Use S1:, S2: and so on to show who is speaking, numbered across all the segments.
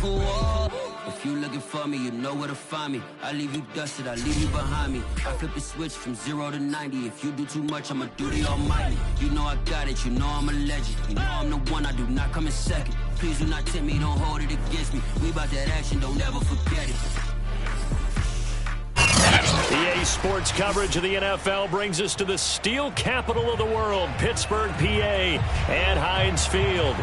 S1: for war. If you looking for me, you know where to find me. I leave you dusted, I leave you behind me. I flip the switch from 0 to 90. If you do too much, I'ma do the almighty. You know I got it, you know I'm a legend. You know I'm the one, I do not come in second. Please do not tempt me, don't hold it against me. We about that action, don't ever forget it.
S2: EA Sports coverage of the NFL brings us to the steel capital of the world, Pittsburgh, PA, and Heinz Field.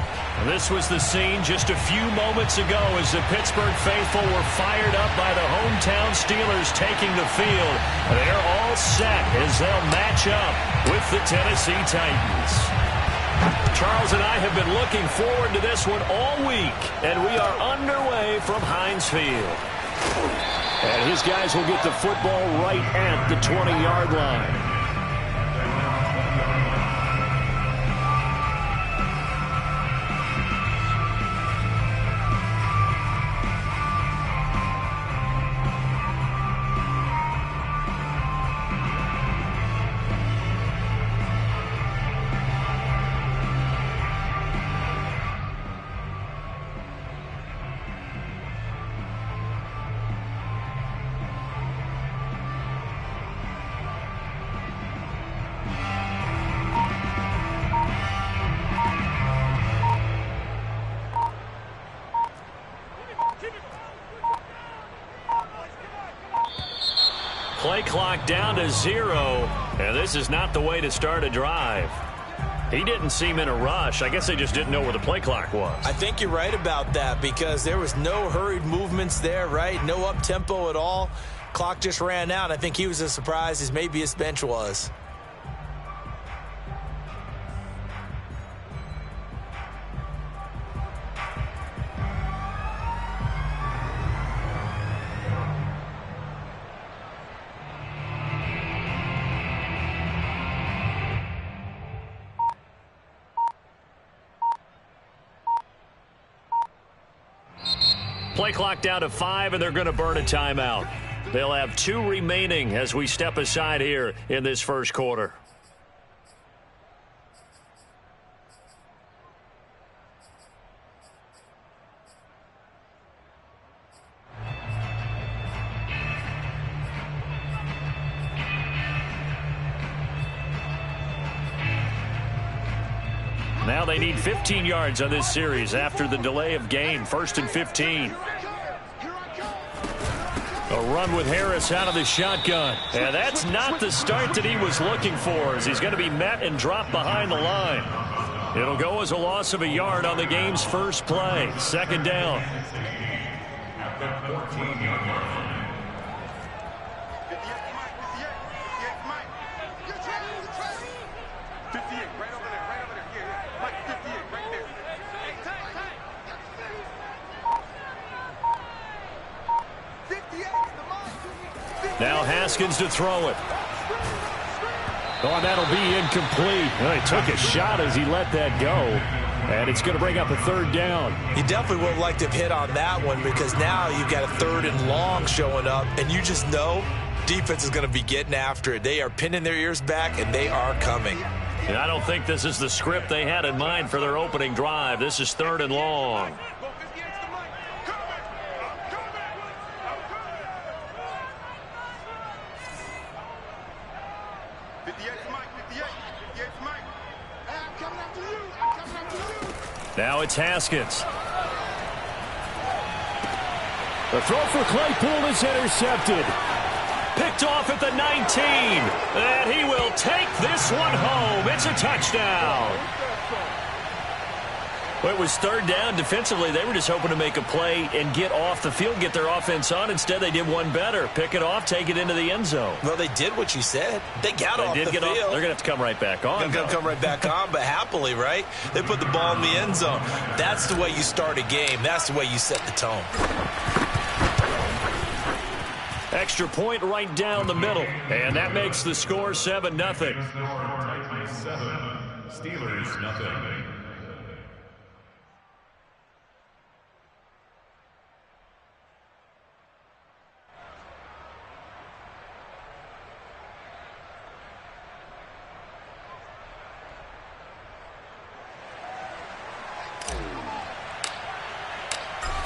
S2: This was the scene just a few moments ago as the Pittsburgh faithful were fired up by the hometown Steelers taking the field. They're all set as they'll match up with the Tennessee Titans. Charles and I have been looking forward to this one all week, and we are underway from Heinz Field. And his guys will get the football right at the 20-yard line. Play clock down to 0, and this is not the way to start a drive. He didn't seem in a rush. I guess they just didn't know where the play clock was.
S3: I think you're right about that because there was no hurried movements there, right? No up-tempo at all. Clock just ran out. I think he was as surprised as maybe his bench was.
S2: Play clock down to 5, and they're going to burn a timeout. They'll have 2 remaining as we step aside here in this first quarter. Now they need 15 yards on this series after the delay of game. 1st and 15. A run with Harris out of the shotgun. And that's not the start that he was looking for, as he's going to be met and dropped behind the line. It'll go as a loss of a yard on the game's first play. 2nd down. Now Haskins to throw it. Oh, and that'll be incomplete. Well, he took a shot as he let that go. And it's going to bring up a 3rd down.
S3: You definitely would have liked to have hit on that one because now you've got a 3rd and long showing up, and you just know defense is going to be getting after it. They are pinning their ears back, and they are coming.
S2: And I don't think this is the script they had in mind for their opening drive. This is 3rd and long. Now it's Haskins. The throw for Claypool is intercepted. Picked off at the 19. And he will take this one home. It's a touchdown. Well, it was 3rd down. Defensively, they were just hoping to make a play and get off the field, get their offense on. Instead, they did one better. Pick it off, take it into the end zone.
S3: Well, they did what you said. They got off the field.
S2: They're going to have to come right back on.
S3: They're going to come right back on, but happily, right? They put the ball in the end zone. That's the way you start a game. That's the way you set the tone.
S2: Extra point right down the middle. And that makes the score 7-0.
S4: Steelers, nothing.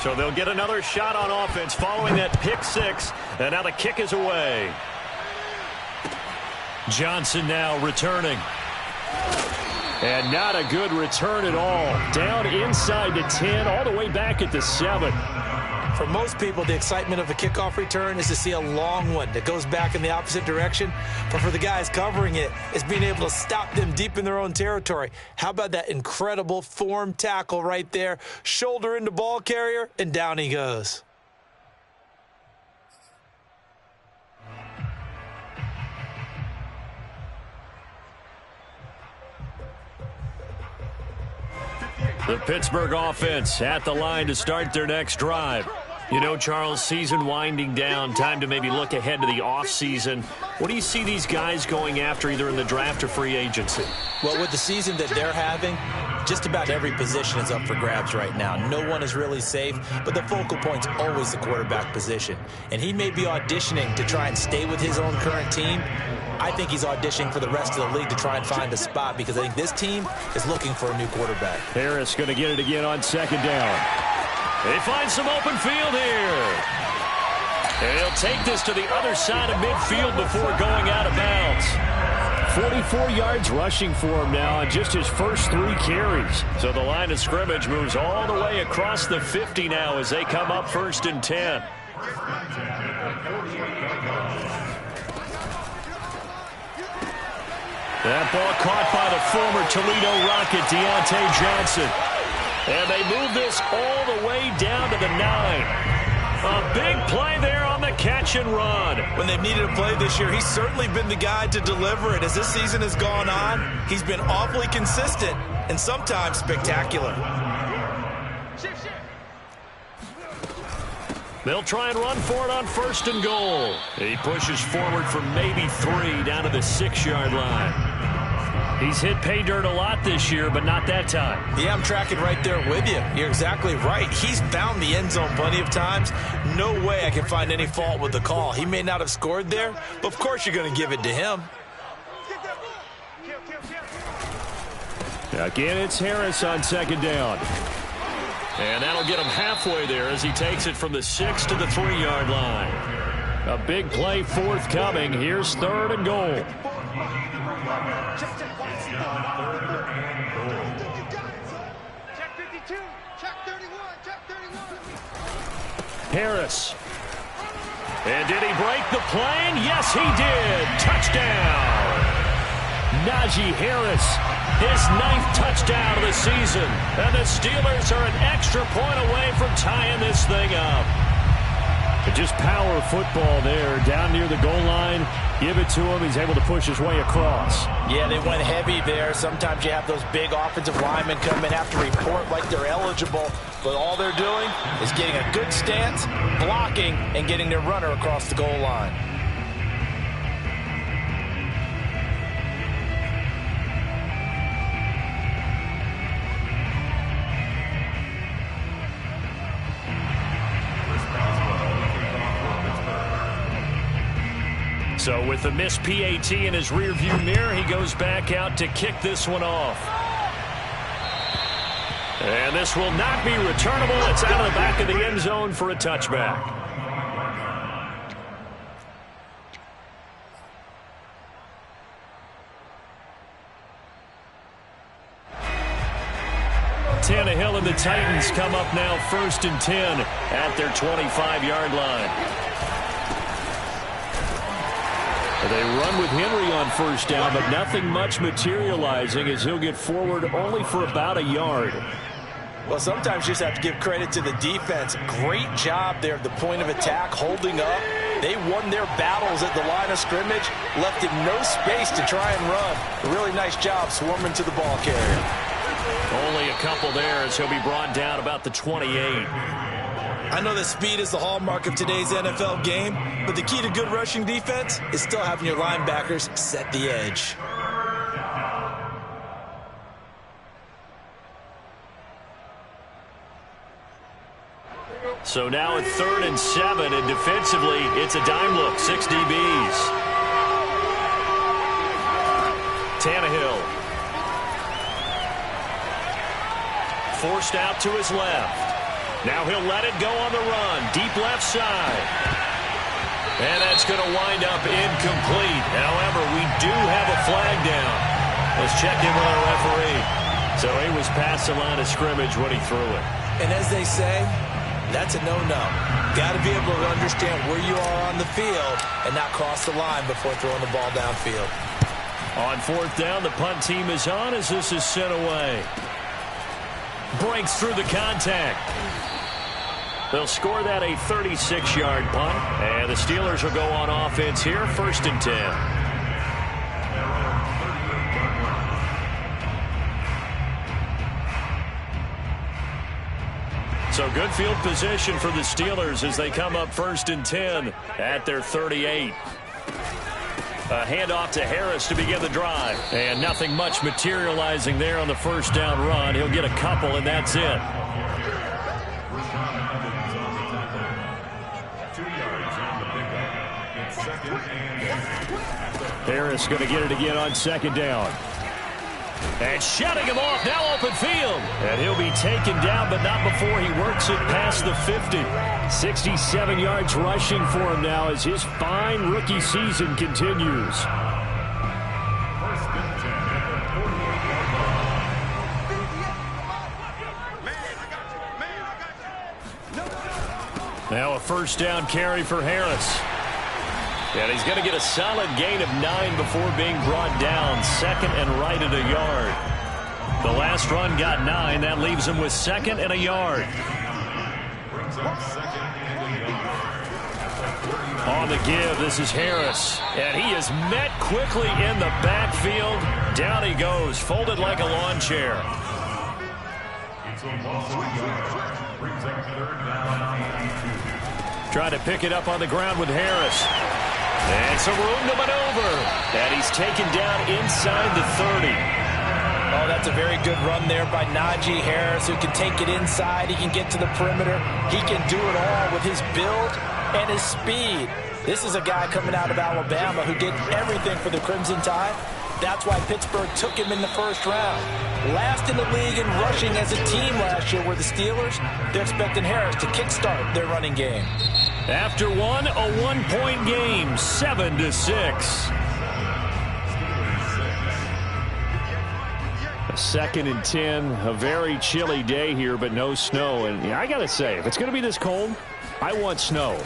S2: So they'll get another shot on offense following that pick six. And now the kick is away. Johnson now returning. And not a good return at all. Down inside the 10, all the way back at the 7.
S3: For most people, the excitement of a kickoff return is to see a long one that goes back in the opposite direction. But for the guys covering it, it's being able to stop them deep in their own territory. How about that incredible form tackle right there? Shoulder into ball carrier, and down he goes.
S2: The Pittsburgh offense at the line to start their next drive. You know, Charles, season winding down, time to maybe look ahead to the offseason. What do you see these guys going after either in the draft or free agency?
S3: Well, with the season that they're having, just about every position is up for grabs right now. No one is really safe, but the focal point's always the quarterback position. And he may be auditioning to try and stay with his own current team. I think he's auditioning for the rest of the league to try and find a spot because I think this team is looking for a new quarterback.
S2: Harris going to get it again on second down. They find some open field here. And he'll take this to the other side of midfield before going out of bounds. 44 yards rushing for him now on just his first 3 carries. So the line of scrimmage moves all the way across the 50 now as they come up 1st and 10. That ball caught by the former Toledo Rocket, Deontay Johnson. And they move this all the way down to the 9. A big play there on the catch and run.
S3: When they've needed a play this year, he's certainly been the guy to deliver it. As this season has gone on, he's been awfully consistent and sometimes spectacular.
S2: They'll try and run for it on 1st and goal. He pushes forward for maybe 3 down to the 6-yard line. He's hit pay dirt a lot this year, but not that time.
S3: Yeah, I'm tracking right there with you. You're exactly right. He's found the end zone plenty of times. No way I can find any fault with the call. He may not have scored there, but of course you're going to give it to him.
S2: Again, it's Harris on second down. And that'll get him halfway there as he takes it from the 6 to the 3-yard line. A big play forthcoming. Here's 3rd and goal. Harris. And did he break the plane? Yes, he did. Touchdown. Najee Harris, his 9th touchdown of the season. And the Steelers are an extra point away from tying this thing up. Just power football there down near the goal line. Give it to him. He's able to push his way across.
S3: Yeah, they went heavy there. Sometimes you have those big offensive linemen come in, have to report like they're eligible. But all they're doing is getting a good stance, blocking, and getting their runner across the goal line.
S2: So with the missed PAT in his rearview mirror, he goes back out to kick this one off. And this will not be returnable. It's out of the back of the end zone for a touchback. Tannehill and the Titans come up now 1st and 10 at their 25-yard line. They run with Henry on 1st down, but nothing much materializing as he'll get forward only for about a yard.
S3: Well, sometimes you just have to give credit to the defense. Great job there at the point of attack, holding up. They won their battles at the line of scrimmage, left him no space to try and run. A really nice job swarming to the ball carrier.
S2: Only a couple there as he'll be brought down about the 28.
S3: I know that speed is the hallmark of today's NFL game, but the key to good rushing defense is still having your linebackers set the edge.
S2: So now at 3rd and 7, and defensively, it's a dime look, 6 DBs. Tannehill. Forced out to his left. Now he'll let it go on the run. Deep left side. And that's going to wind up incomplete. However, we do have a flag down. Let's check in with our referee. So he was past the line of scrimmage when he threw it.
S3: And as they say, that's a no-no. Got to be able to understand where you are on the field and not cross the line before throwing the ball downfield.
S2: On fourth down, the punt team is on as this is sent away. Breaks through the contact. They'll score that a 36-yard punt. And the Steelers will go on offense here, 1st and 10. So good field position for the Steelers as they come up 1st and 10 at their 38. A handoff to Harris to begin the drive. And nothing much materializing there on the first down run. He'll get a couple, and that's it.
S4: 2 yards on the pickup. It's 2nd and 8.
S2: Harris going to get it again on 2nd down. And shutting him off, now open field. And he'll be taken down, but not before he works it past the 50. 67 yards rushing for him now as his fine rookie season continues. Now a 1st down carry for Harris. And he's going to get a solid gain of 9 before being brought down. 2nd and right at a yard. The last run got 9. That leaves him with 2nd and a yard. On the give, this is Harris. And he is met quickly in the backfield. Down he goes, folded like a lawn chair. Trying to pick it up on the ground with Harris. And some room to maneuver. And he's taken down inside the 30.
S3: Oh, that's a very good run there by Najee Harris, who can take it inside. He can get to the perimeter. He can do it all with his build and his speed. This is a guy coming out of Alabama who did everything for the Crimson Tide. That's why Pittsburgh took him in the 1st round. Last in the league in rushing as a team last year were the Steelers. They're expecting Harris to kickstart their running game.
S2: After one, a 1-point game, 7-6. 2nd and 10, a very chilly day here, but no snow. And I got to say, if it's going to be this cold, I want snow.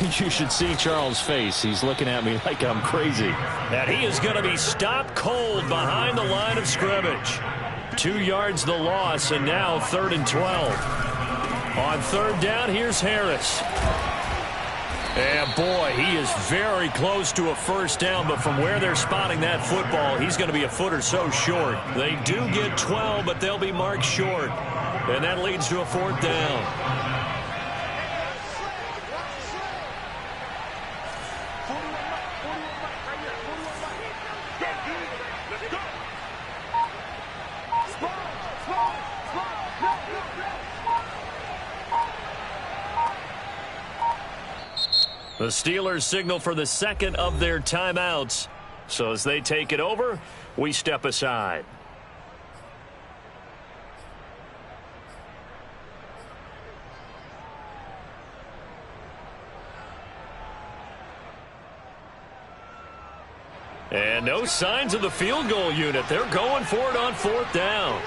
S2: You should see Charles' face. He's looking at me like I'm crazy. And he is going to be stopped cold behind the line of scrimmage. 2 yards the loss, and now 3rd and 12. On 3rd down, here's Harris. And boy, he is very close to a 1st down, but from where they're spotting that football, he's going to be a foot or so short. They do get 12, but they'll be marked short. And that leads to a 4th down. The Steelers signal for the 2nd of their timeouts. So as they take it over, we step aside. And no signs of the field goal unit. They're going for it on 4th down.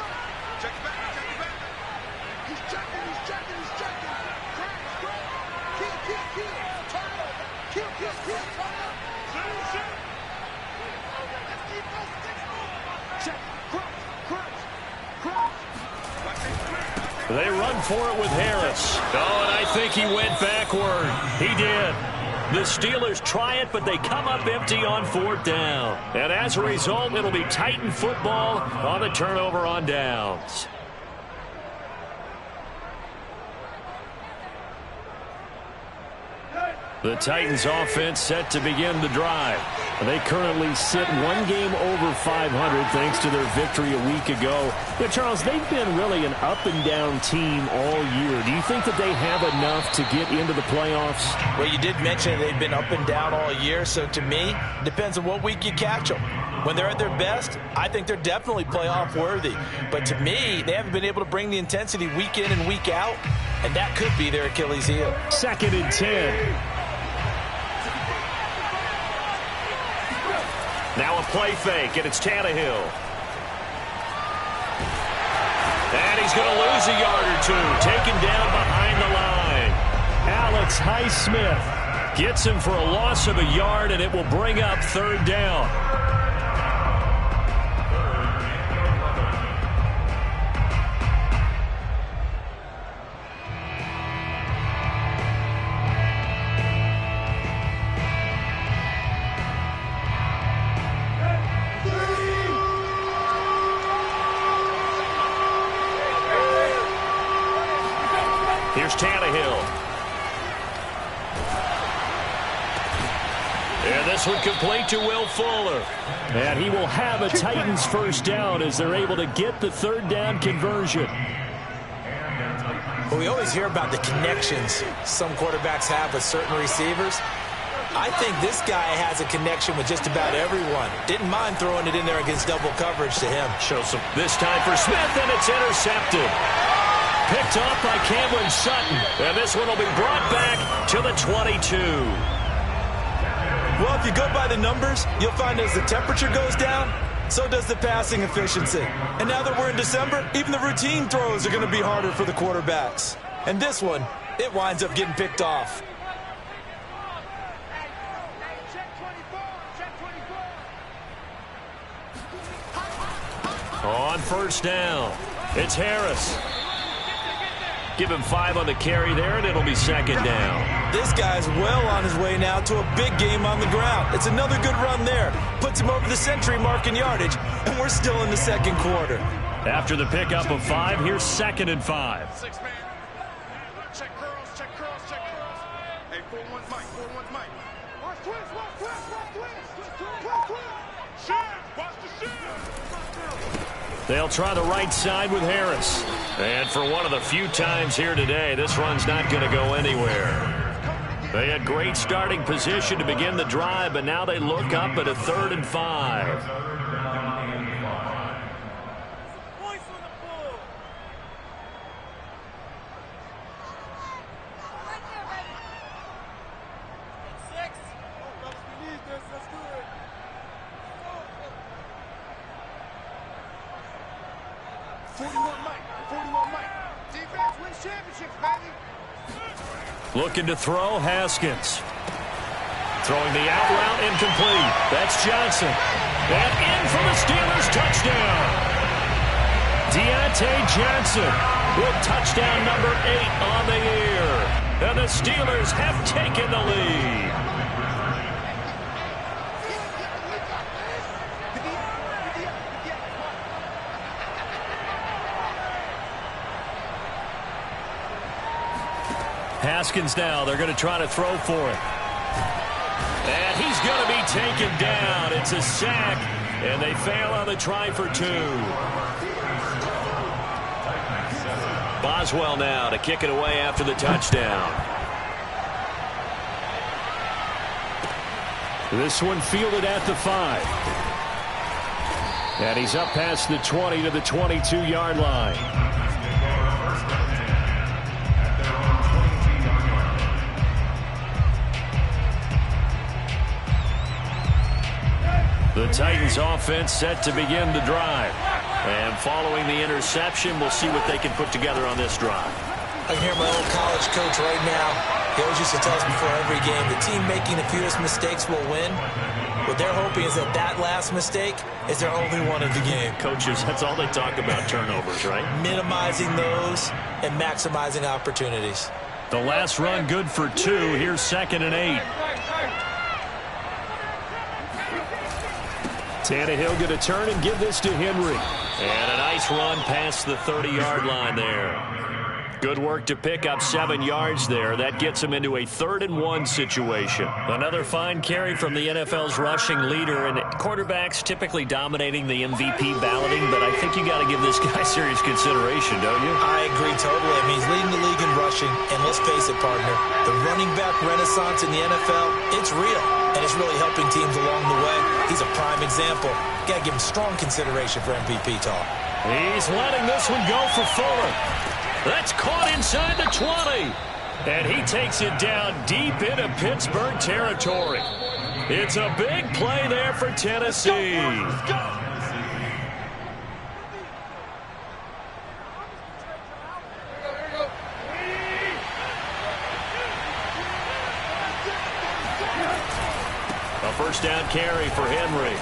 S2: They run for it with Harris. Oh, and I think he went backward. He did. The Steelers try it, but they come up empty on 4th down. And as a result, it'll be Titan football on the turnover on downs. The Titans offense set to begin the drive. They currently sit 1 game over 500 thanks to their victory a week ago. But Charles, they've been really an up-and-down team all year. Do you think that they have enough to get into the playoffs?
S3: Well, you did mention they've been up and down all year, so to me, it depends on what week you catch them. When they're at their best, I think they're definitely playoff worthy. But to me, they haven't been able to bring the intensity week in and week out, and that could be their Achilles heel.
S2: 2nd and 10. Now a play fake, and it's Tannehill. And he's going to lose a yard or two, taken down behind the line. Alex Highsmith gets him for a loss of a yard, and it will bring up 3rd down. Here's Tannehill. And this one complete to Will Fuller. And he will have a Titans 1st down as they're able to get the 3rd down conversion.
S3: Well, we always hear about the connections some quarterbacks have with certain receivers. I think this guy has a connection with just about everyone. Didn't mind throwing it in there against double coverage to him.
S2: Shows some this time for Smith, and it's intercepted. Picked off by Cameron Sutton. And this one will be brought back to the 22.
S3: Well, if you go by the numbers, you'll find as the temperature goes down, so does the passing efficiency. And now that we're in December, even the routine throws are going to be harder for the quarterbacks. And this one, it winds up getting picked off.
S2: On 1st down, it's Harris. Give him 5 on the carry there, and it'll be 2nd down.
S3: This guy's well on his way now to a big game on the ground. It's another good run there. Puts him over the century mark in yardage, and we're still in the 2nd quarter.
S2: After the pickup of 5, here's 2nd and 5.
S4: 6-man. Check curls, check curls, check curls. Hey, 4-1 Mike, 4-1 Mike. Watch twist, watch twist, watch twist. Shift, watch the shift.
S2: They'll try the right side with Harris. And for one of the few times here today, this run's not going to go anywhere. They had great starting position to begin the drive, but now they look up at a 3rd and 5. Looking to throw, Haskins. Throwing the out route, incomplete. That's Johnson. And in for the Steelers, touchdown. Deontay Johnson with touchdown number 8 on the year. And the Steelers have taken the lead. Haskins now, they're going to try to throw for it. And he's going to be taken down. It's a sack, and they fail on the try for 2. Boswell now to kick it away after the touchdown. This one fielded at the 5. And he's up past the 20 to the 22-yard line. The Titans offense set to begin the drive. And following the interception, we'll see what they can put together on this drive.
S3: I can hear my old college coach right now. He always used to tell us before every game, the team making the fewest mistakes will win. What they're hoping is that that last mistake is their only one of the game.
S2: Coaches, that's all they talk about, turnovers, right?
S3: Minimizing those and maximizing opportunities.
S2: The last run good for 2. Here's 2nd and 8. Tannehill going to turn and give this to Henry. And a nice run past the 30-yard line there. Good work to pick up 7 yards there. That gets him into a 3rd-and-1 situation. Another fine carry from the NFL's rushing leader, and quarterbacks typically dominating the MVP balloting, but I think you got to give this guy serious consideration, don't you?
S3: I agree totally. I mean, he's leading the league in rushing, and let's face it, partner, the running back renaissance in the NFL, it's real, and it's really helping teams along the way. He's a prime example. Got to give him strong consideration for MVP talk.
S2: He's letting this one go for Fuller. That's caught inside the 20. And he takes it down deep into Pittsburgh territory. It's a big play there for Tennessee.
S4: Let's go.
S2: A first down carry for Henry.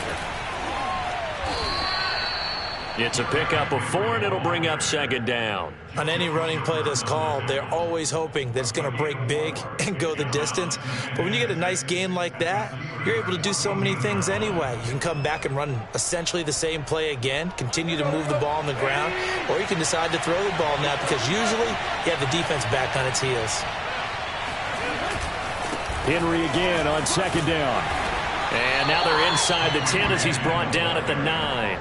S2: It's a pickup of 4, and it'll bring up 2nd down.
S3: On any running play that's called, they're always hoping that it's going to break big and go the distance. But when you get a nice game like that, you're able to do so many things anyway. You can come back and run essentially the same play again, continue to move the ball on the ground, or you can decide to throw the ball now because usually you have the defense back on its heels.
S2: Henry again on 2nd down. And now they're inside the 10 as he's brought down at the 9.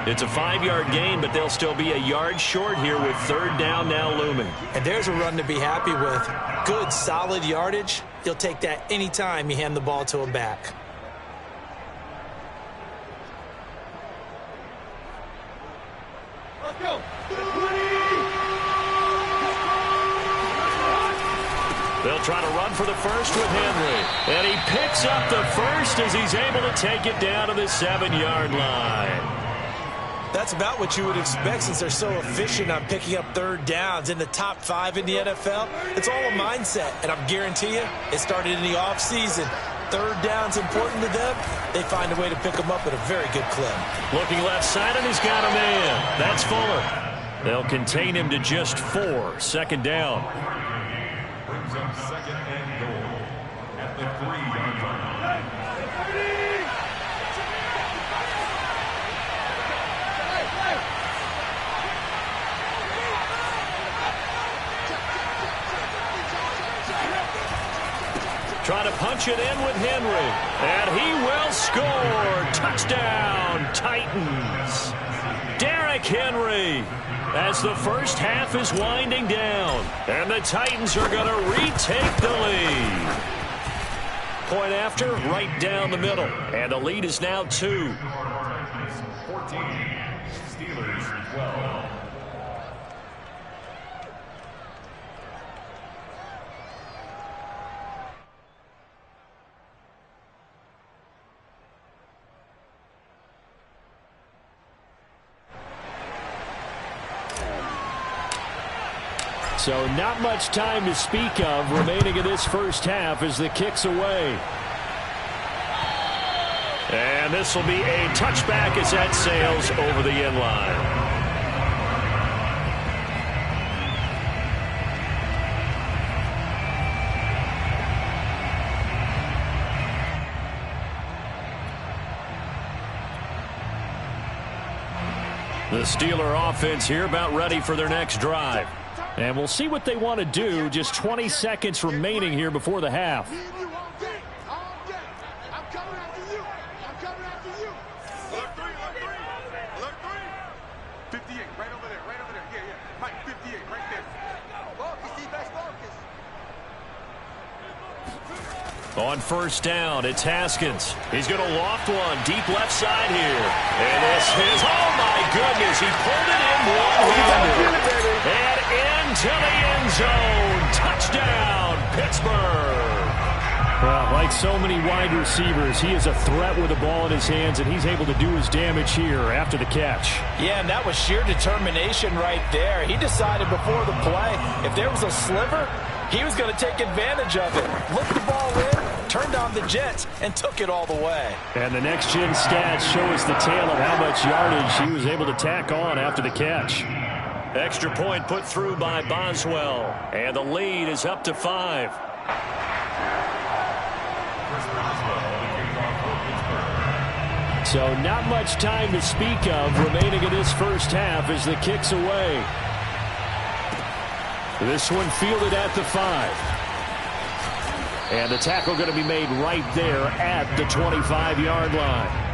S2: It's a 5-yard gain, but they'll still be a yard short here with 3rd down now looming.
S3: And there's a run to be happy with. Good, solid yardage. You'll take that anytime you hand the ball to him back.
S4: Let's go.
S2: They'll try to run for the first with Henry. And he picks up the first as he's able to take it down to the 7-yard line.
S3: That's about what you would expect since they're so efficient on picking up 3rd downs in the top 5 in the NFL. It's all a mindset, and I guarantee you it started in the offseason. 3rd down's important to them. They find a way to pick them up at a very good clip.
S2: Looking left side, and he's got a man. That's Fuller. They'll contain him to just 4. 2nd down.
S4: Brings up 2nd and goal at the 3-yard line.
S2: Trying to punch it in with Henry. And he will score. Touchdown, Titans. Derrick Henry as the first half is winding down. And the Titans are going to retake the lead. Point after, right down the middle. And the lead is now 2.
S4: 14. Steelers 12.
S2: So not much time to speak of remaining in this first half as the kick's away. And this will be a touchback as that sails over the end line. The Steeler offense here about ready for their next drive. And we'll see what they want to do. Just 20 seconds remaining here before the half. On first down, it's Haskins. He's going to loft one deep left side here. And this is, oh my goodness, he pulled it in one-handed. And into the end zone. Touchdown, Pittsburgh. Well, like so many wide receivers, he is a threat with the ball in his hands, and he's able to do his damage here after the catch.
S3: Yeah, and that was sheer determination right there. He decided before the play, if there was a sliver, he was going to take advantage of it. Looked the ball in, turned on the Jets, and took it all the way.
S2: And the next-gen stats show us the tale of how much yardage he was able to tack on after the catch. Extra point put through by Boswell, and the lead is up to 5. So not much time to speak of remaining in this first half as the kick's away. This one fielded at the 5. And the tackle going to be made right there at the 25-yard line.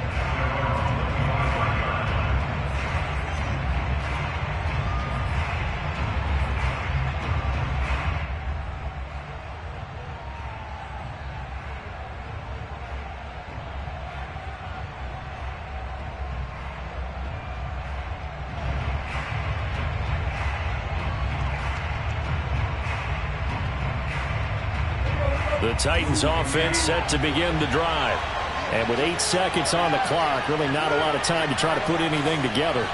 S2: The Titans offense set to begin the drive. And with 8 seconds on the clock, really not a lot of time to try to put anything together.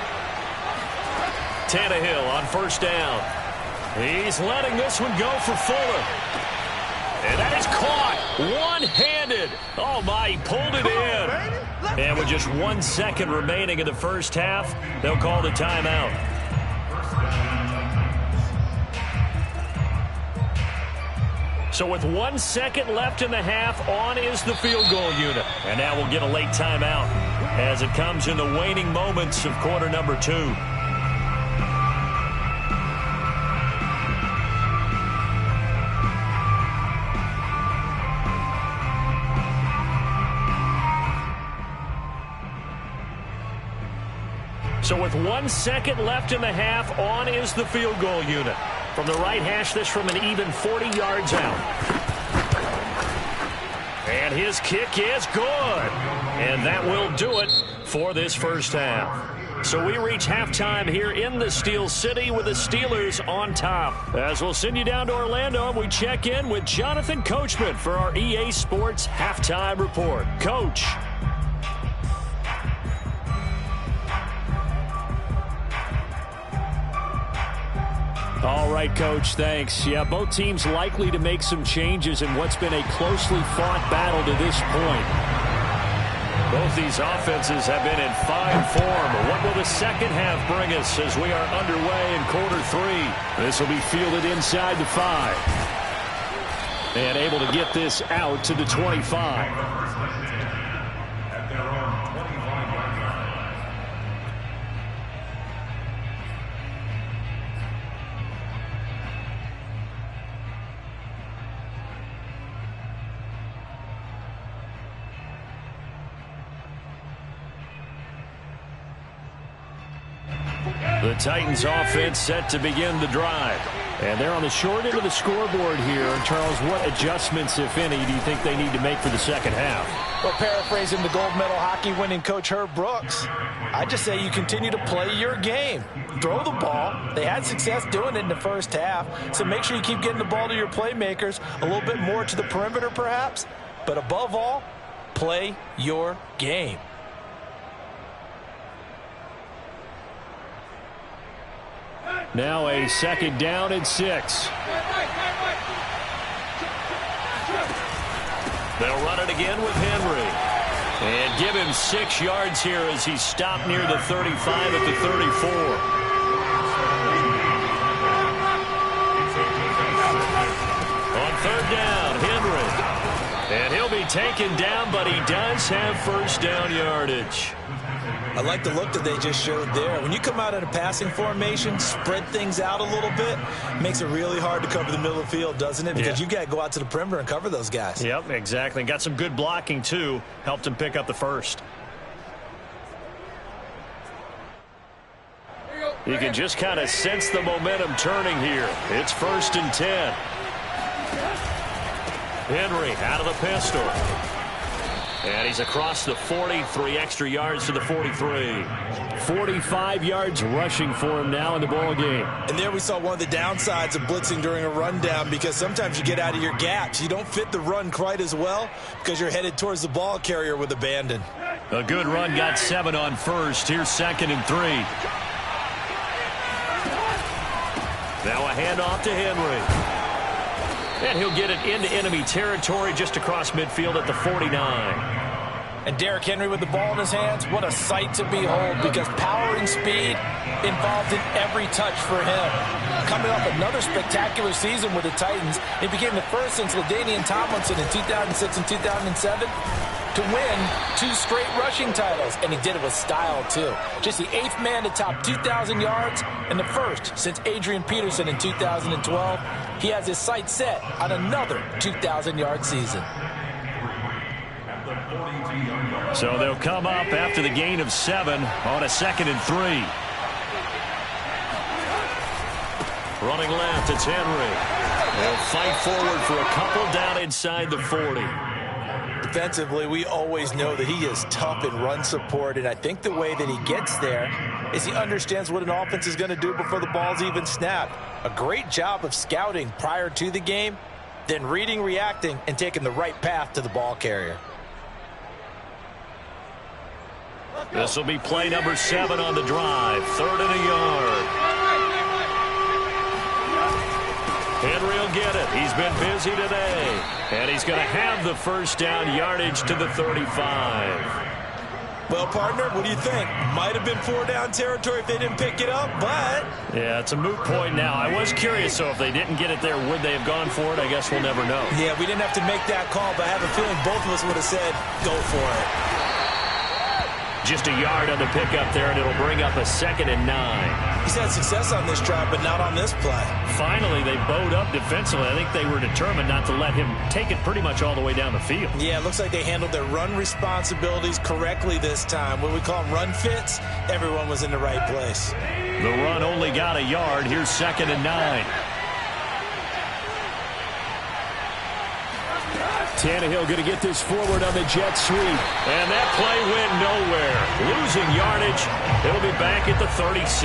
S2: Tannehill on first down. He's letting this one go for Fuller. And that is caught one-handed. Oh, my, he pulled it in. And with just 1 second remaining in the first half, they'll call the timeout. So with 1 second left in the half, on is the field goal unit. And now we'll get a late timeout as it comes in the waning moments of quarter number 2. So with 1 second left in the half, on is the field goal unit. From the right hash, this from an even 40 yards out. And his kick is good. And that will do it for this first half. So we reach halftime here in the Steel City with the Steelers on top. As we'll send you down to Orlando, we check in with Jonathan Coachman for our EA Sports Halftime Report. Coach. All right, Coach, thanks. Yeah, both teams likely to make some changes in what's been a closely fought battle to this point. Both these offenses have been in fine form. What will the second half bring us as we are underway in quarter 3? This will be fielded inside the 5. And able to get this out to the 25. The Titans offense set to begin the drive. And they're on the short end of the scoreboard here. Charles, what adjustments, if any, do you think they need to make for the second half?
S3: Well, paraphrasing the gold medal hockey winning coach Herb Brooks, I just say you continue to play your game. Throw the ball. They had success doing it in the first half. So make sure you keep getting the ball to your playmakers, a little bit more to the perimeter perhaps. But above all, play your game.
S2: Now a second down and 6. They'll run it again with Henry. And give him 6 yards here as he stopped near the 35 at the 34. On third down, Henry. And he'll be taken down, but he does have first down yardage.
S3: I like the look that they just showed there. When you come out in a passing formation, spread things out a little bit, makes it really hard to cover the middle of the field, doesn't it? Because you got to go out to the perimeter and cover those guys.
S2: Yep, exactly. Got some good blocking, too. Helped him pick up the first. You can just kind of sense the momentum turning here. It's 1st and 10. Henry out of the pistol. And he's across the 40, 3 extra yards to the 43. 45 yards rushing for him now in the ball game.
S3: And there we saw one of the downsides of blitzing during a rundown, because sometimes you get out of your gaps. You don't fit the run quite as well because you're headed towards the ball carrier with abandon.
S2: A good run got 7 on first. Here's 2nd and 3. Now a handoff to Henry. And he'll get it into enemy territory just across midfield at the 49.
S3: And Derrick Henry with the ball in his hands, what a sight to behold, because power and speed involved in every touch for him. Coming off another spectacular season with the Titans, it became the first since LaDainian Tomlinson in 2006 and 2007. to win 2 straight rushing titles, and he did it with style, too. Just the 8th man to top 2,000 yards and the first since Adrian Peterson in 2012. He has his sights set on another 2,000-yard season.
S2: So they'll come up after the gain of 7 on a 2nd and 3. Running left, it's Henry. They'll fight forward for a couple down inside the 40.
S3: Defensively, we always know that he is tough in run support, and I think the way that he gets there is he understands what an offense is going to do before the ball's even snapped. A great job of scouting prior to the game, then reading, reacting, and taking the right path to the ball carrier.
S2: This will be play number 7 on the drive. 3rd and a yard. Henry will get it. He's been busy today. And he's going to have the first down, yardage to the 35.
S3: Well, partner, what do you think? Might have been 4-down territory if they didn't pick it up, but...
S2: Yeah, it's a moot point now. I was curious, so if they didn't get it there, would they have gone for it? I guess we'll never know.
S3: Yeah, we didn't have to make that call, but I have a feeling both of us would have said, go for it.
S2: Just a yard on the pickup there, and it'll bring up a 2nd and 9.
S3: He's had success on this drive, but not on this play.
S2: Finally, they bowed up defensively. I think they were determined not to let him take it pretty much all the way down the field.
S3: Yeah, it looks like they handled their run responsibilities correctly this time. When we call them run fits, everyone was in the right place.
S2: The run only got a yard. Here's 2nd and 9. Tannehill going to get this forward on the jet sweep. And that play went nowhere. Losing yardage. It'll be back at the 36.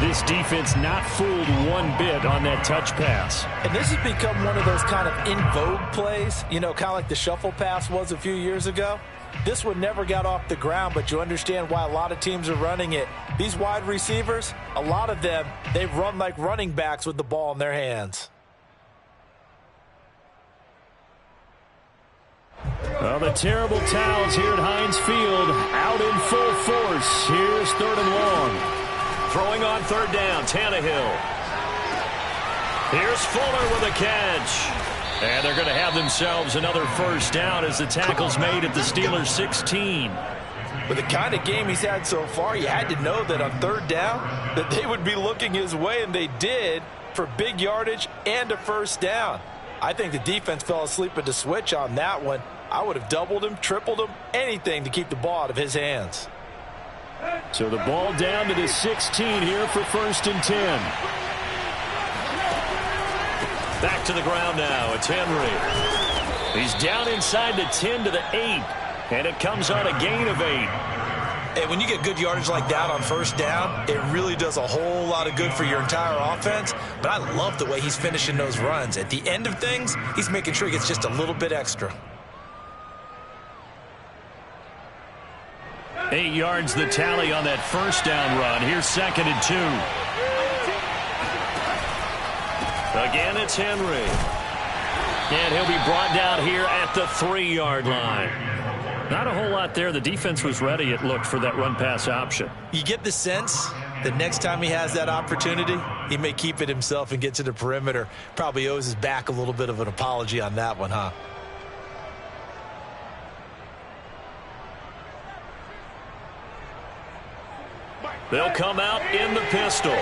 S2: This defense not fooled one bit on that touch pass.
S3: And this has become one of those kind of in vogue plays, you know, kind of like the shuffle pass was a few years ago. This one never got off the ground, but you understand why a lot of teams are running it. These wide receivers, a lot of them, they run like running backs with the ball in their hands.
S2: Well, the terrible towels here at Heinz Field out in full force. Here's 3rd and long. Throwing on 3rd down, Tannehill. Here's Fuller with a catch. And they're going to have themselves another first down as the tackle's made at the Steelers' 16.
S3: With the kind of game he's had so far, you had to know that on 3rd down that they would be looking his way, and they did, for big yardage and a first down. I think the defense fell asleep at the switch on that one. I would have doubled him, tripled him, anything to keep the ball out of his hands.
S2: So the ball down to the 16 here for 1st and 10. Back to the ground now. It's Henry. He's down inside the 10 to the 8. And it comes on a gain of 8.
S3: And when you get good yardage like that on first down, it really does a whole lot of good for your entire offense. But I love the way he's finishing those runs. At the end of things, he's making sure he gets just a little bit extra.
S2: 8 yards the tally on that first down run. Here's 2nd and 2. Again, it's Henry. And he'll be brought down here at the 3-yard line. Not a whole lot there. The defense was ready, it looked, for that run-pass option.
S3: You get the sense that next time he has that opportunity, he may keep it himself and get to the perimeter. Probably owes his back a little bit of an apology on that one, huh?
S2: They'll come out in the pistol.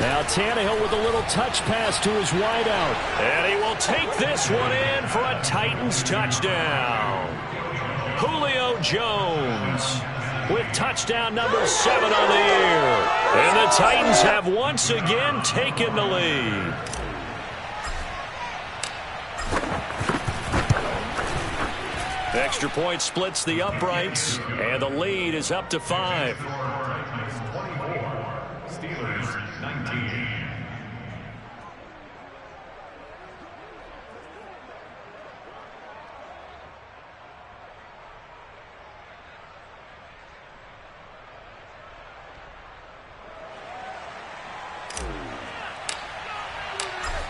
S2: Now Tannehill with a little touch pass to his wideout. And he will take this one in for a Titans touchdown. Julio Jones with touchdown number 7 on the year. And the Titans have once again taken the lead. Extra point splits the uprights, and the lead is up to 5.
S4: Steelers 19.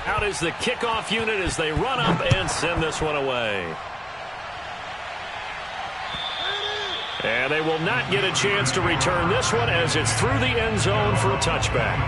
S2: Out is the kickoff unit as they run up and send this one away. And they will not get a chance to return this one as it's through the end zone for a touchback.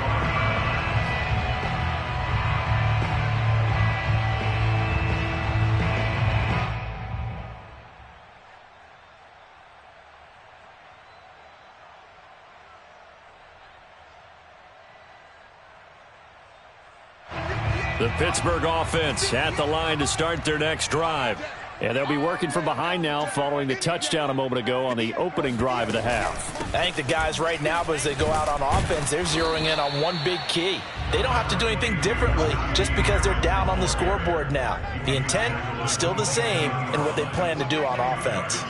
S2: The Pittsburgh offense at the line to start their next drive. And they'll be working from behind now following the touchdown a moment ago on the opening drive of the half.
S3: I think the guys right now, as they go out on offense, they're zeroing in on one big key. They don't have to do anything differently just because they're down on the scoreboard now. The intent is still the same in what they plan to do on offense.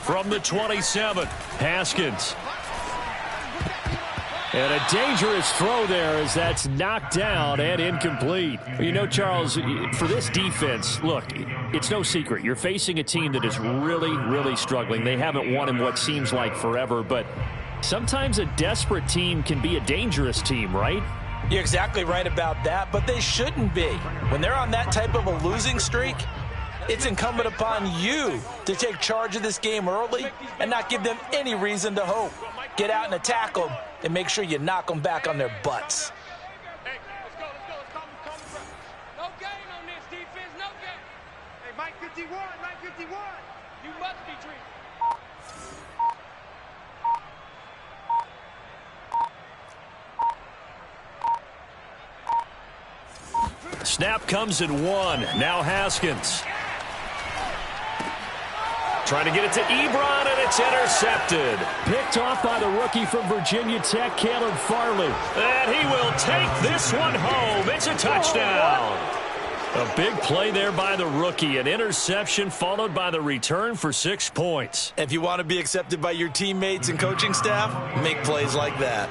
S2: From the 27, Haskins. And a dangerous throw there as that's knocked down and incomplete. You know, Charles, for this defense, look, it's no secret. You're facing a team that is really, really struggling. They haven't won in what seems like forever, but sometimes a desperate team can be a dangerous team, right?
S3: You're exactly right about that, but they shouldn't be. When they're on that type of a losing streak, it's incumbent upon you to take charge of this game early and not give them any reason to hope. Get out and attack them and make sure you knock them back on their butts.
S4: Hey, let's go. No gain on this defense, no gain. Hey, Mike 51. You must be treated.
S2: Snap comes in one. Now Haskins. Trying to get it to Ebron, and it's intercepted. Picked off by the rookie from Virginia Tech, Caleb Farley. And he will take this one home. It's a touchdown. A big play there by the rookie. An interception followed by the return for 6 points.
S3: If you want to be accepted by your teammates and coaching staff, make plays like that.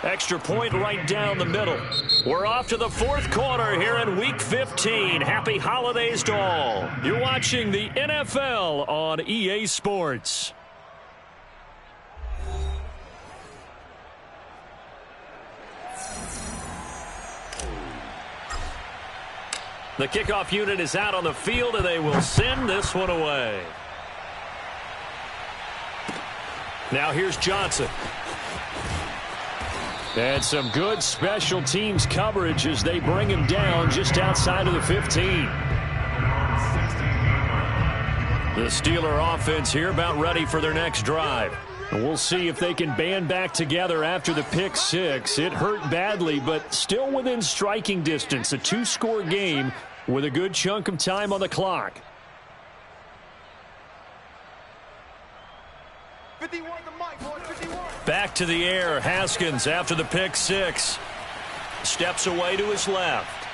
S2: Extra point right down the middle. We're off to the fourth quarter here in Week 15. Happy holidays to all. You're watching the NFL on EA Sports. The kickoff unit is out on the field, and they will send this one away. Now here's Johnson. And some good special teams coverage as they bring him down just outside of the 15. The Steeler offense here about ready for their next drive. We'll see if they can band back together after the pick six. It hurt badly, but still within striking distance. A two-score game with a good chunk of time on the clock.
S4: 51 the mic, boy, 51.
S2: Back to the air. Haskins after the pick six. Steps away to his left.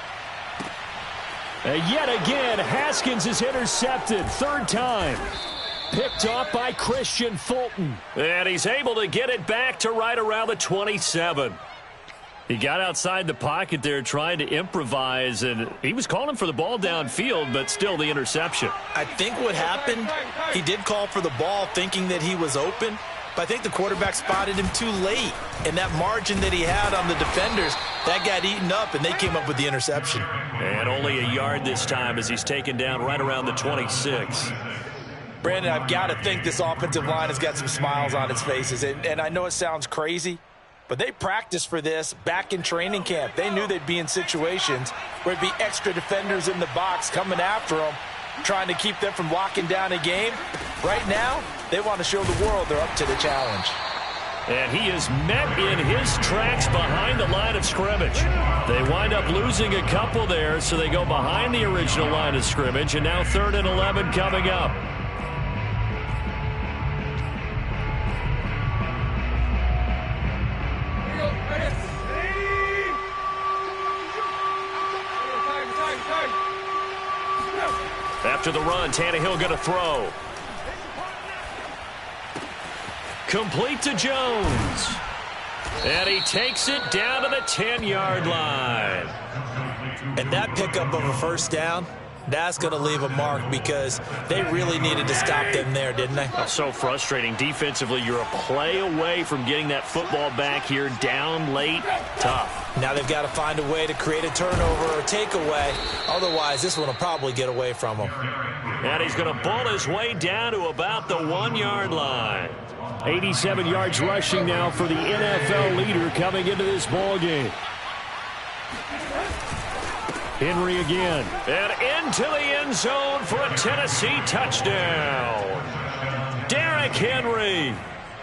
S2: And yet again, Haskins is intercepted. Third time. Picked off by Christian Fulton. And he's able to get it back to right around the 27. He got outside the pocket there trying to improvise, and he was calling for the ball downfield, but still the interception.
S3: I think what happened, he did call for the ball thinking that he was open, but I think the quarterback spotted him too late. And that margin that he had on the defenders, that got eaten up, and they came up with the interception.
S2: And only a yard this time as he's taken down right around the 26.
S3: Brandon, I've got to think this offensive line has got some smiles on its faces. And I know it sounds crazy, but they practiced for this back in training camp. They knew they'd be in situations where it'd be extra defenders in the box coming after them, trying to keep them from locking down a game. Right now, they want to show the world they're up to the challenge.
S2: And he is met in his tracks behind the line of scrimmage. They wind up losing a couple there, so they go behind the original line of scrimmage, and now 3rd and 11 coming up. After the run, Tannehill going to throw. Complete to Jones. And he takes it down to the 10-yard line.
S3: And that pickup of a first down, that's going to leave a mark because they really needed to stop them there, didn't they?
S2: Oh, so frustrating. Defensively, you're a play away from getting that football back here down late. Tough.
S3: Now they've got to find a way to create a turnover or a takeaway. Otherwise, this one will probably get away from them.
S2: And he's going to ball his way down to about the 1-yard line. 87 yards rushing now for the NFL leader coming into this ball game. Henry again. And into the end zone for a Tennessee touchdown. Derrick Henry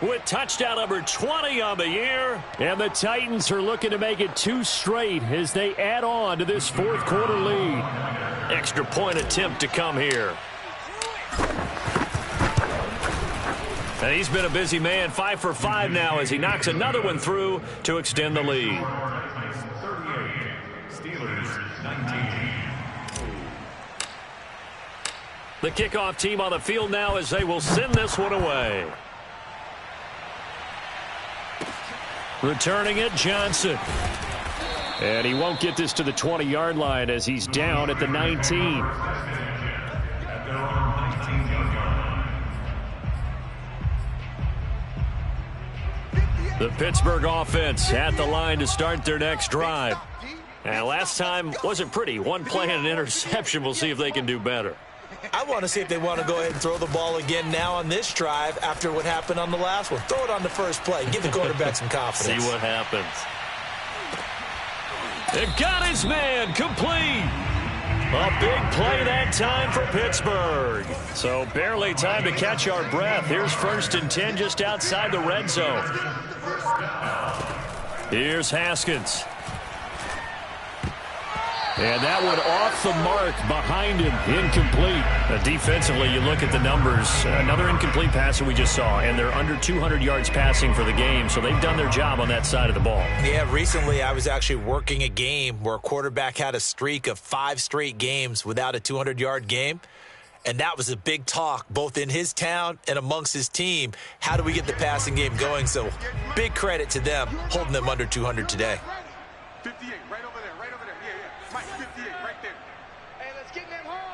S2: with touchdown number 20 on the year. And the Titans are looking to make it 2 straight as they add on to this fourth quarter lead. Extra point attempt to come here. And he's been a busy man, 5 for 5 now as he knocks another one through to extend the lead. The kickoff team on the field now as they will send this one away. Returning it, Johnson. And he won't get this to the 20-yard line as he's down at the 19. The Pittsburgh offense at the line to start their next drive. And last time wasn't pretty. One play and an interception. We'll see if they can do better.
S3: I want to see if they want to go ahead and throw the ball again now on this drive after what happened on the last one. Throw it on the first play. Give the quarterback some confidence.
S2: See what happens. It got his man complete. A big play that time for Pittsburgh. So barely time to catch our breath. Here's 1st and 10 just outside the red zone. Here's Haskins. And that one off the mark behind him. Incomplete. Defensively, you look at the numbers. Another incomplete pass that we just saw. And they're under 200 yards passing for the game. So they've done their job on that side of the ball.
S3: Yeah, recently I was actually working a game where a quarterback had a streak of 5 straight games without a 200-yard game. And that was a big talk, both in his town and amongst his team. How do we get the passing game going? So big credit to them holding them under 200 today.
S4: 58, right over there, right over there. Yeah, yeah. Mike, 58, right there. Hey, let's get in them holes.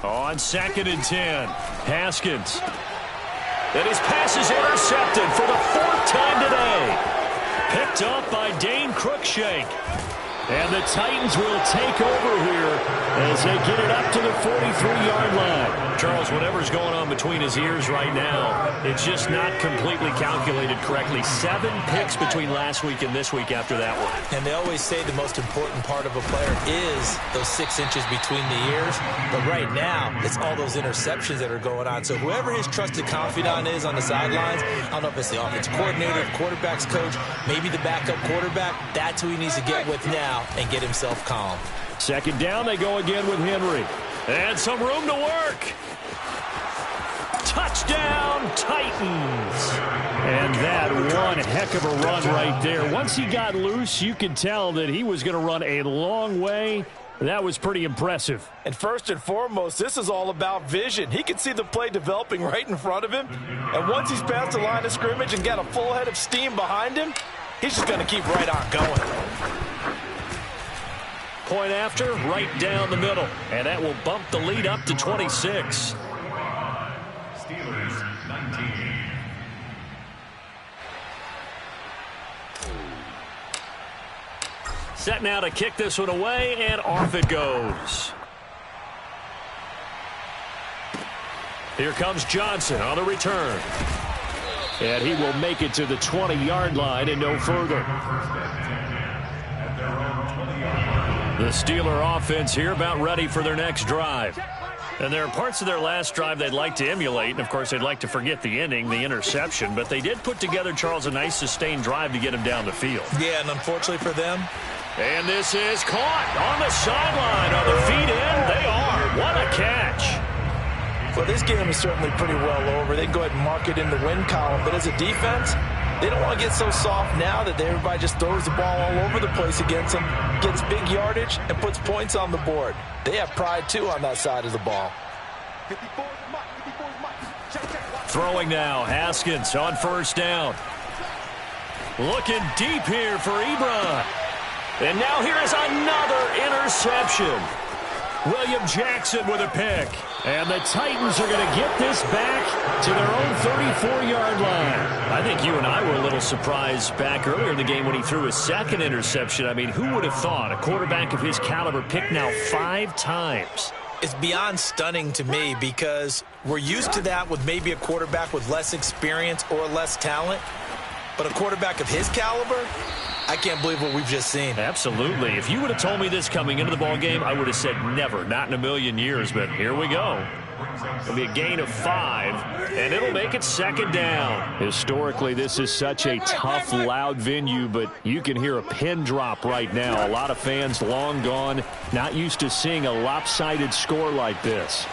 S2: On 2nd and 10, Haskins. And his pass is intercepted for the 4th time today. Picked up by Dane Cruikshank. And the Titans will take over here as they get it up to the 43-yard line. Charles, whatever's going on between his ears right now, it's just not completely calculated correctly. 7 picks between last week and this week after that one.
S3: And they always say the most important part of a player is those 6 inches between the ears. But right now, it's all those interceptions that are going on. So whoever his trusted confidant is on the sidelines, I don't know if it's the offensive coordinator, the quarterback's coach, maybe the backup quarterback, that's who he needs to get with now and get himself calm.
S2: 2nd down, they go again with Henry. And some room to work. Touchdown, Titans. And that one heck of a run right there. Once he got loose, you could tell that he was going to run a long way. That was pretty impressive.
S5: And first and foremost, this is all about vision. He can see the play developing right in front of him. And once he's past the line of scrimmage and got a full head of steam behind him, he's just going to keep right on going.
S2: Point after, right down the middle. And that will bump the lead up to 26.
S4: Steelers, 19.
S2: Set now to kick this one away, and off it goes. Here comes Johnson on the return. And he will make it to the 20-yard line and no further. The Steeler offense here about ready for their next drive. And there are parts of their last drive they'd like to emulate. And, of course, they'd like to forget the ending, the interception. But they did put together, Charles, a nice sustained drive to get him down the field.
S3: Yeah, and unfortunately for them.
S2: And this is caught on the sideline. On the feet in, they are. What a catch.
S5: Well, this game is certainly pretty well over. They can go ahead and mark it in the win column. But as a defense, they don't want to get so soft now that everybody just throws the ball all over the place against them, gets big yardage, and puts points on the board. They have pride, too, on that side of the ball.
S2: Throwing now, Haskins on 1st down. Looking deep here for Ebron. And now here is another interception. William Jackson with a pick. And the Titans are going to get this back to their own 34-yard line. I think you and I were a little surprised back earlier in the game when he threw his second interception. I mean, who would have thought a quarterback of his caliber picked now 5 times?
S3: It's beyond stunning to me because we're used to that with maybe a quarterback with less experience or less talent. But a quarterback of his caliber, I can't believe what we've just seen.
S2: Absolutely. If you would have told me this coming into the ballgame, I would have said never, not in a million years. But here we go. It'll be a gain of 5, and it'll make it second down. Historically, this is such a tough, loud venue, but you can hear a pin drop right now. A lot of fans long gone, not used to seeing a lopsided score like this.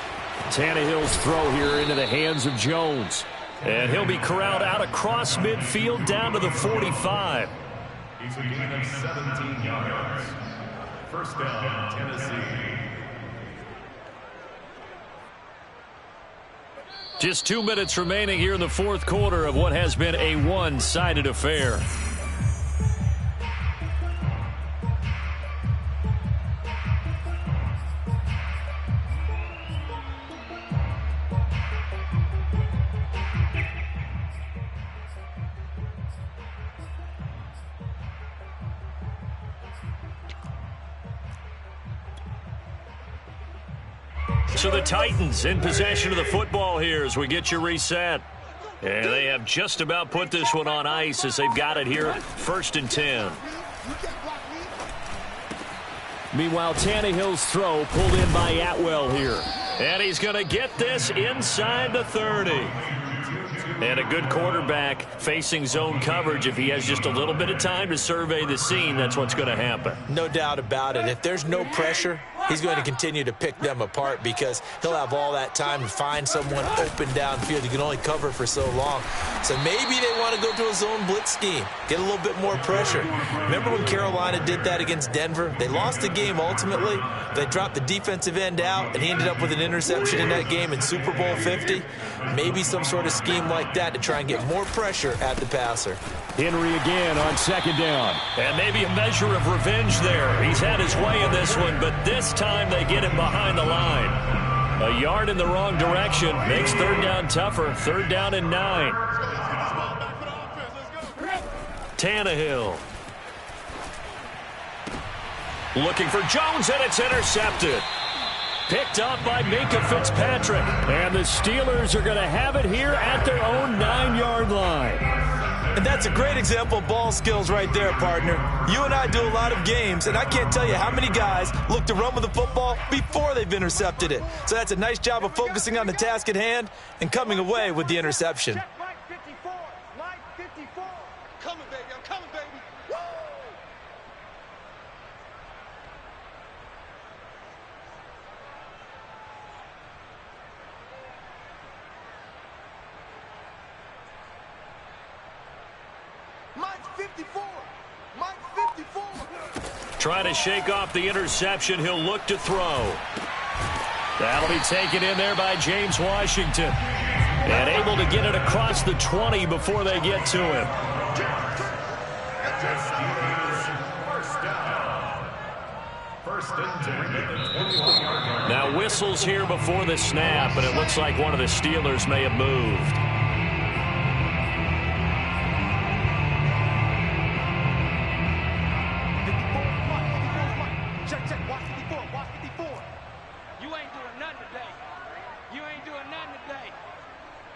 S2: Tannehill's throw here into the hands of Jones. And he'll be corralled out across midfield down to the 45.
S6: It's a gain of 17 yards. First down, Tennessee.
S2: Just 2 minutes remaining here in the fourth quarter of what has been a one-sided affair. So the Titans in possession of the football here as we get you reset. And they have just about put this one on ice as they've got it here, 1st and 10. Meanwhile, Tannehill's throw pulled in by Atwell here. And he's going to get this inside the 30. And a good quarterback facing zone coverage. If he has just a little bit of time to survey the scene, that's what's going to happen.
S3: No doubt about it. If there's no pressure, he's going to continue to pick them apart because he'll have all that time to find someone open downfield. You can only cover for so long. So maybe they want to go to a zone blitz scheme, get a little bit more pressure. Remember when Carolina did that against Denver? They lost the game ultimately. They dropped the defensive end out, and he ended up with an interception in that game in Super Bowl 50. Maybe some sort of scheme like that to try and get more pressure at the passer.
S2: Henry again on second down. And maybe a measure of revenge there. He's had his way in this one, but this time they get him behind the line. A yard in the wrong direction makes third down tougher. 3rd down and 9. Tannehill. Looking for Jones, and it's intercepted. Picked up by Minka Fitzpatrick. And the Steelers are going to have it here at their own 9-yard line.
S5: And that's a great example of ball skills right there, partner. You and I do a lot of games, and I can't tell you how many guys look to run with the football before they've intercepted it. So that's a nice job of focusing on the task at hand and coming away with the interception.
S4: Line 54, line 54. Coming, baby, I'm coming, baby. Woo! Mike's 54. Mike's 54.
S2: Trying to shake off the interception. He'll look to throw. That'll be taken in there by James Washington. And able to get it across the 20 before they get to him.
S6: First and 10 at the 21-yard line.
S2: Now whistles here before the snap, and it looks like one of the Steelers may have moved.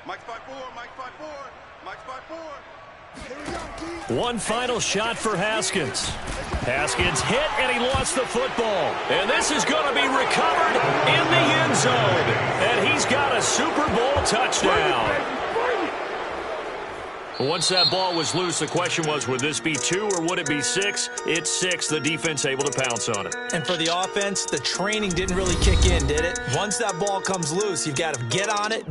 S4: Mike's 5-4, Mike's 5-4, Mike's 5-4.
S2: One final shot for Haskins. Haskins hit, and he lost the football. And this is going to be recovered in the end zone. And he's got a Super Bowl touchdown. Once that ball was loose, the question was, would this be 2 or would it be 6? It's 6. The defense able to pounce on it.
S3: And for the offense, the training didn't really kick in, did it? Once that ball comes loose, you've got to get on it,